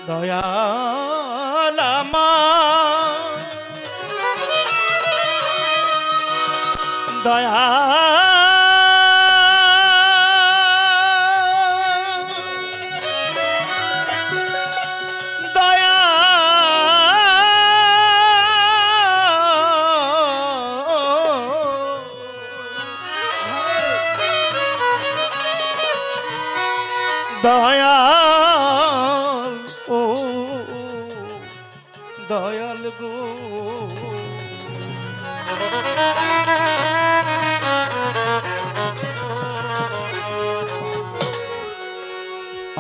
দয়াল আমার দয়া দয়াল ও দয়াল গো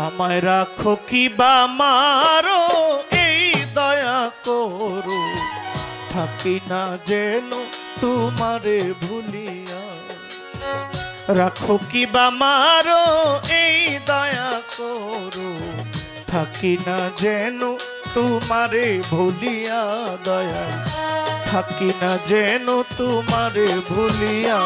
আমায় রাখো কি বা মারো এই দয়া করো থাকি না যেন তোমারে ভুলিয়া রাখো কি বা মারো এই দয়া করো থাকি না যেন তোমারে ভুলিয়া দয়া থাকি না যেন তোমারে ভুলিয়া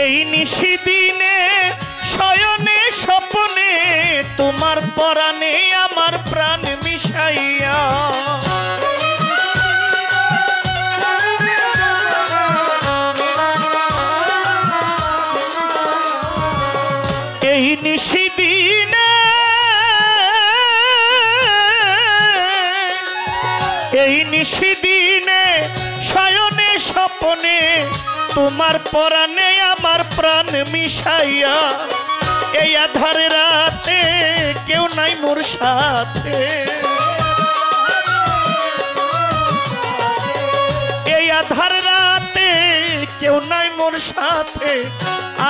এই নিশিদিনে শয়নে স্বপ্নে তোমার পরাণে আমার প্রাণ মিশাইয়া এই নিশিদিনে শয়নে স্বপ্নে তোমার পরাণে আমার প্রাণ মিশাইয়া এই আধার রাতে কেউ নাই মোর সাথে এই আধার রাতে কেউ নাই মোর সাথে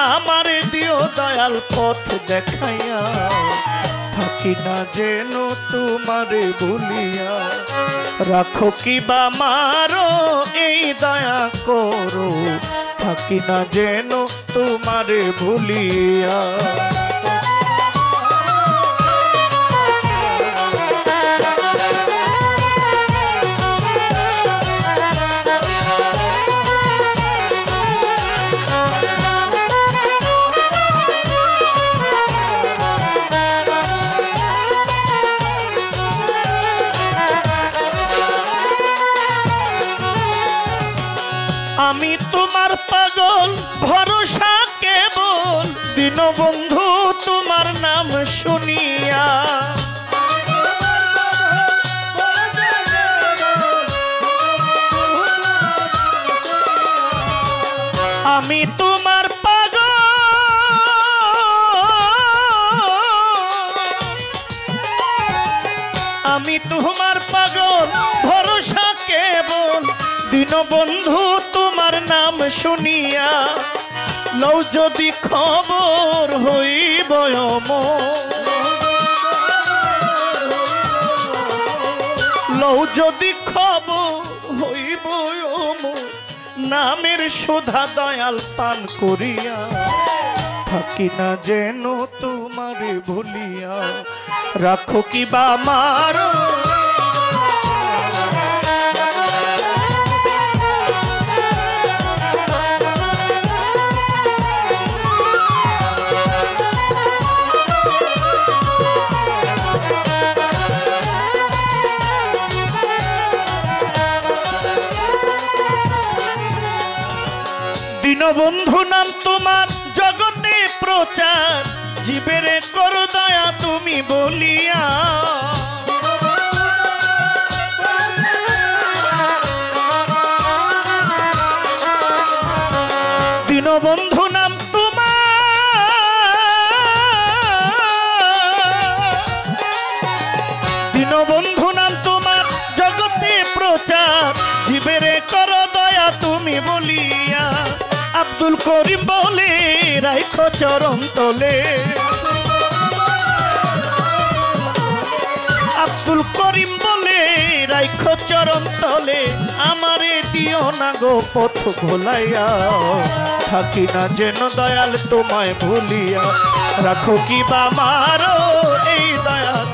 আমার দিও দয়াল পথ দেখাইয়া থাকি না যেন তোমারে ভুলিয়া রাখো কি বা মারো এই দয়া করো থাকি না যেন তোমারে ভুলিয়া আমি তোমার পাগল ভরসা কেবল দীনবন্ধু তোমার নাম শুনিয়া আমি তোমার পাগল ভরসা কেবল দীনবন্ধু তোমার নাম শুনিয়া লও যদি খবর হইব লও যদি খবর হইব নামের সুধা দয়াল পান করিয়া থাকি না যেন তোমারে ভুলিয়া রাখো কি বা মারো দীনবন্ধু নাম তোমার জগতে প্রচার জীবের কর দয়া তুমি বলিয়া দীনবন্ধু নাম তোমার জগতে প্রচার জীবের কর দয়া তুমি বলিয়া আব্দুল করিম বলে রাখো চরণ তলে আব্দুল করিম বলে রাইখো চরণ তলে আমারে দিও না গো পথ ভোলাইয়া থাকি না যেন দয়াল তোমায় ভুলিয়া রাখো কি বা মারো এই দয়াল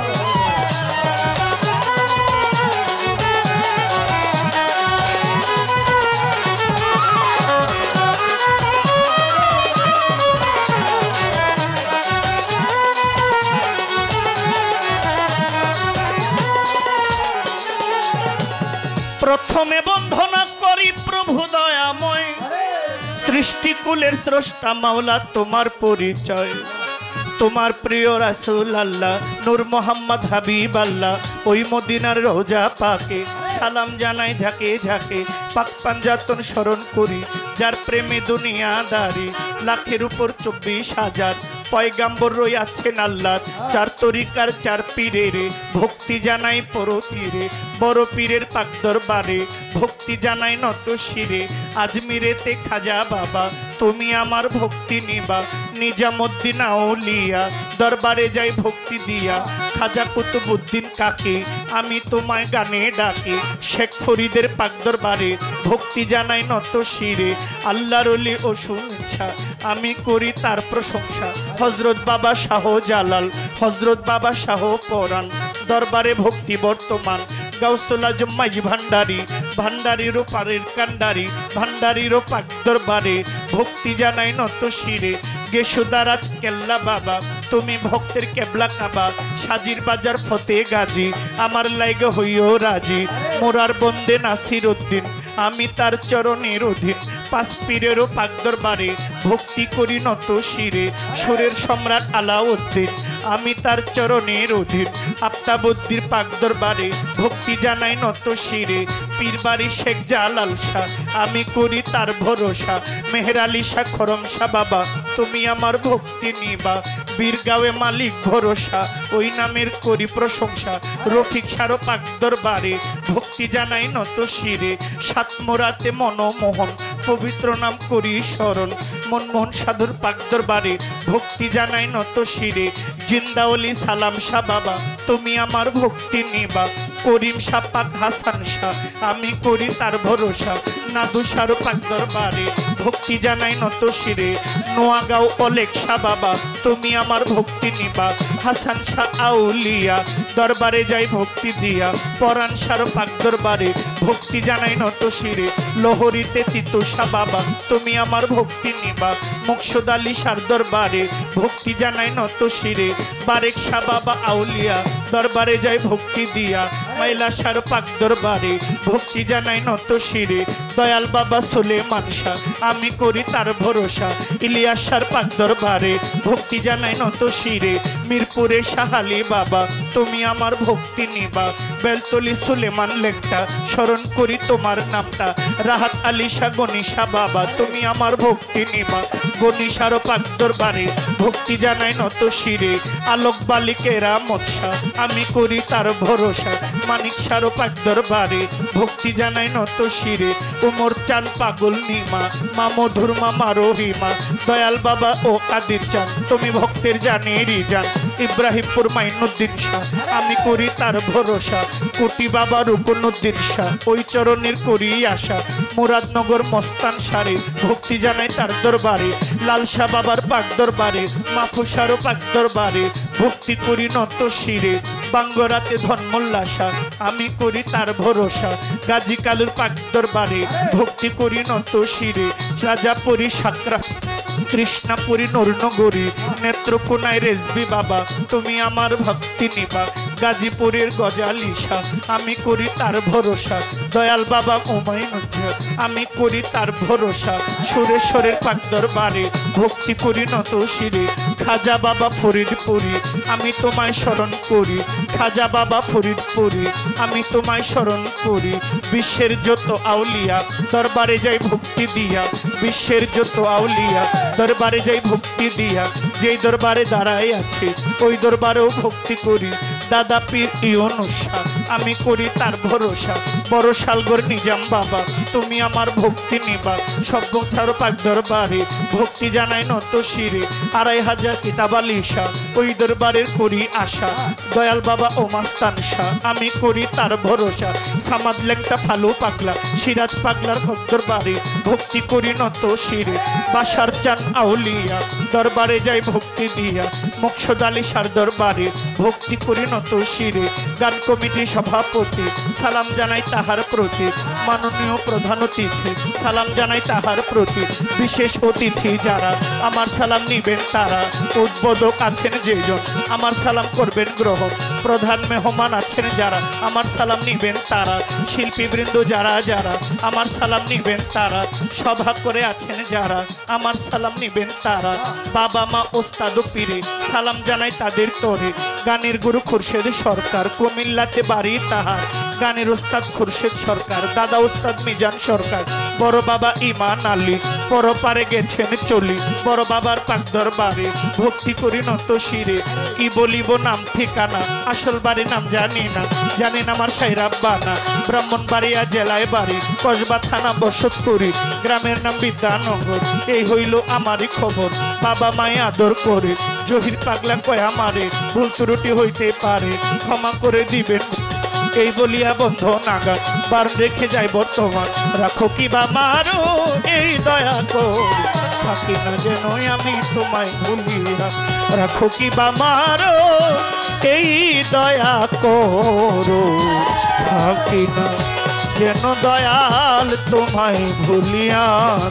প্রথমে বন্ধনা করি প্রভু দয়াময় সৃষ্টিকুলের স্রষ্টা মাওলা তোমার পরিচয় তোমার প্রিয় রাসূল আল্লাহ নূর মোহাম্মদ হাবিব আল্লাহ ওই মদিনার রোজা পাকে সালাম জানাই ঝাঁকে ঝাঁকে পাক পাঞ্জাতন স্মরণ করি যার প্রেমে দুনিয়াদারি লাখের উপর 24,000 পয়গাম্বর রইয়াছেন আল্লাহ চার তরিকার চার পীরের ভক্তি জানাই পরতীরে বড় পীরের পাক দরবারে ভক্তি জানাই নত শিরে আজমিরেতে খাজা বাবা তুমি আমার ভক্তি নিবা নিজামুদ্দিন আউলিয়া দরবারে যাই ভক্তি দিয়া খাজা কুতুবউদ্দিন কাকে আমি তোমায় গানে ডাকি শেখ ফরিদের পাক দরবারে ভক্তি জানাই নত শিরে আল্লাহর ওলি ও শুনছা আমি করি তার প্রশংসা হযরত বাবা শাহ জালাল হযরত বাবা শাহ পরাণ দরবারে ভক্তি বর্তমান গাউসুল আজম মাঝি ভান্ডারী ভান্ডারীরও পারের কান্ডারি ভান্ডারীরও পাক দরবারে ভক্তি জানাই নত শিরে গেসুদারাজ কেল্লা বাবা তুমি ভক্তের কেবলা কাবা সাজির বাজার ফতে গাজী আমার লাইগে হইও রাজি মোরার বন্দে নাসির উদ্দিন আমি তার চরণের অধীন পাঁচ পীরেরও পাক দরবারে ভক্তি করি নত শিরে সুরের সম্রাট আলাউদ্দিন আমি তার চরণের অধীন আফতাবুদ্দির পাক দরবারে ভক্তি জানাই নত শিরে পীরবাড়ি শেখ জালাল শাহ আমি করি তার ভরসা মেহের আলী শাহ খরম শাহ বাবা তুমি আমার ভক্তি নিবা বীরগাঁওয়ে মালিক ভরসা ওই নামের করি প্রশংসা রফিক শাহ পাক দরবারে ভক্তি জানাই নত শিরে সাতমোরাতে মনমোহন পবিত্র নাম করি স্মরণ মনমোহন সাধুর পাক দরবারে ভক্তি জানাই নত শিরে জিন্দাওলি সালাম শাহ বাবা তুমি আমার ভক্তি নিবা করিম শাহ পাক হাসান শাহ আমি করি তার ভরসা নাদু শাহ পাক দরবারে ভক্তি জানাই নত শিরে নোয়াগাঁও অলেক শাহ বাবা তুমি আমার ভক্তি নিবা হাসান শাহ আউলিয়া দরবারে যাই ভক্তি দিয়া পরাণ শাহ পাক দরবারে ভক্তি জানাই নত শিরে লোহরিতে তিতু শাহ বাবা তুমি আমার ভক্তি নিবা মুকসুদ আলী শাহ দরবারে ভক্তি জানাই নত শিরে বারেক শাহ বাবা আউলিয়া দরবারে যাই ভক্তি দিয়া মাইলা শাহ পাক দরবারে ভক্তি জানাই নত শিরে দয়াল বাবা সুলেমান শাহ আমি করি তার ভরসা ইলিয়াস শাহ পাক দরবারে ভক্তি জানাই নত শিরে মিরপুরে শাহ আলী বাবা তুমি আমার ভক্তি নিবা বেলতলি সুলেমান লেখটা স্মরণ করি তোমার নামটা রাহাত আলী শাহ গনিশা বাবা তুমি আমার ভক্তি নিবা গনিশার পাক দরবারে ভক্তি জানাই নত শিরে আলোক বালিকেরা মৎসা আমি করি তার ভরসা মানিক শাহ পাক দরবারে ভক্তি জানাই নত শিরে উমর চান পাগল নিমা মা মধুর মামা রহিমা দয়াল বাবা ও কাদির চান তুমি ভক্তের জানেরই জান ইব্রাহিমপুর মাইনুদ্দিন শাহ আমি করি তার ভরসা কোটি বাবা রুকনুদ্দিন শাহ ওই চরণের করি আশা মুরাদনগর মস্তান সারে ভক্তি জানাই তার দরবারে লাল শাহ বাবার পাক দরবারে মাফুসারও পাক দরবারে ভক্তি করি নত শিরে বাঙ্গরাতে ধনমোল্লা শাহ আমি করি তার ভরসা গাজী কালুর পাক দরবারে ভক্তি করি নত শিরে রাজাপুরী সাকরা কৃষ্ণাপুরী নরনগরী নেত্রকোনায় রেজবি বাবা তুমি আমার ভক্তি নিবা গাজীপুরের গজালি শাহ আমি করি তার ভরসা দয়াল বাবা উমাইনুজ্জামান আমি করি তার ভরসা সুরেশ্বরের পাক দরবারে ভক্তি করি নত শিরে খাজা বাবা ফরিদপুরি আমি তোমায় স্মরণ করি খাজা বাবা ফরিদপুরি আমি তোমায় স্মরণ করি বিশ্বের যত আউলিয়া দরবারে যাই ভক্তি দিয়া বিশ্বের যত আউলিয়া দরবারে যাই ভক্তি দিয়া যেই দরবারে দাঁড়ায় আছে ওই দরবারেও ভক্তি করি দাদা পীর ইউনুস শাহ, আমি করি তার ভরসা। বড় শালগর নিজাম বাবা, তুমি আমার ভক্তি নিবা। সভ্য ছাড়ো পাক দরবারে, ভক্তি জানাই নত শিরে। 2500 কিতাব আলিশা, ওই দরবারের করি আশা। দয়াল বাবা ও মাস্তান শাহ, আমি করি তার ভরসা। সামাদ লেংটা ফালু পাগলা, সিরাজ পাগলার দরবারে, ভক্তি করি নত শিরে। বাসার চান আউলিয়া, দরবারে যাই ভক্তি দিয়া। মকসুদ আলী শার দরবারে, ভক্তি করি নত শিরে। গান কমিটি সভাপতি, সালাম জানাই তাহার প্রতি। মাননীয় প্রধান অতিথি, সালাম জানাই তাহার প্রতি। বিশেষ অতিথি যারা, আমার সালাম নিবেন তারা। উদ্বোধক আছেন যেজন, আমার সালাম করবেন গ্রহণ। প্রধান মেহমান আছেন যারা, আমার সালাম নিবেন তারা। শিল্পীবৃন্দ যারা যারা, আমার সালাম নিবেন তারা। সভা করে আছেন যারা, আমার সালাম নিবেন তারা। বাবা মা ওস্তাদ ও পীরে, সালাম জানাই তাদের তরে। গানের গুরু খুরশেদ সরকার, কুমিল্লাতে বাড়ি তাহার। গানের ওস্তাদ খুরশেদ সরকার, দাদা ওস্তাদ মিজান সরকার। বড় বাবা ইমান আলী, পরপারে গেছেন চলি। বড় বাবার পাক দরবারে, ভক্তি করি নত শিরে। কি বলিব নাম ঠিকানা, আসল বাড়ি নাম জানি না। জানেন আমার সাইরাব্বানা, ব্রাহ্মণবাড়িয়া জেলায় বাড়ি। কসবা থানা বসতপুরি, গ্রামের নাম বিদ্যানগর। এই হইল আমারই খবর, বাবা মায়ে আদর করে। জহির পাগলা কয় আমারে, ভুল ত্রুটি হইতে পারে, ক্ষমা করে দিবেন। এই বলিয়া বন্ধ নাগা, বার রেখে যাই বর্তমান। রাখো কি বা মারো এই দয়া করে, থাকি না যেন আমি তোমায় ভুলিয়া। রাখো কি বা মারো এই দয়া করো, থাকি না যেন দয়াল তোমায় ভুলিয়া।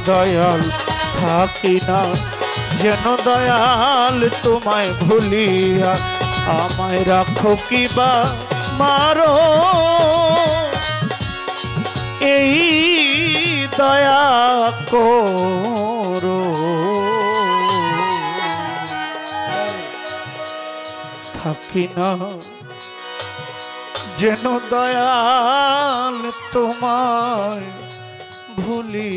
দয়াল থাকি না যেন দয়াল তোমায় ভুলিয়া। আমায় রাখো কি বা মারো এই দয়া করো, থাকি না যেন দয়াল তোমায় ভুলি।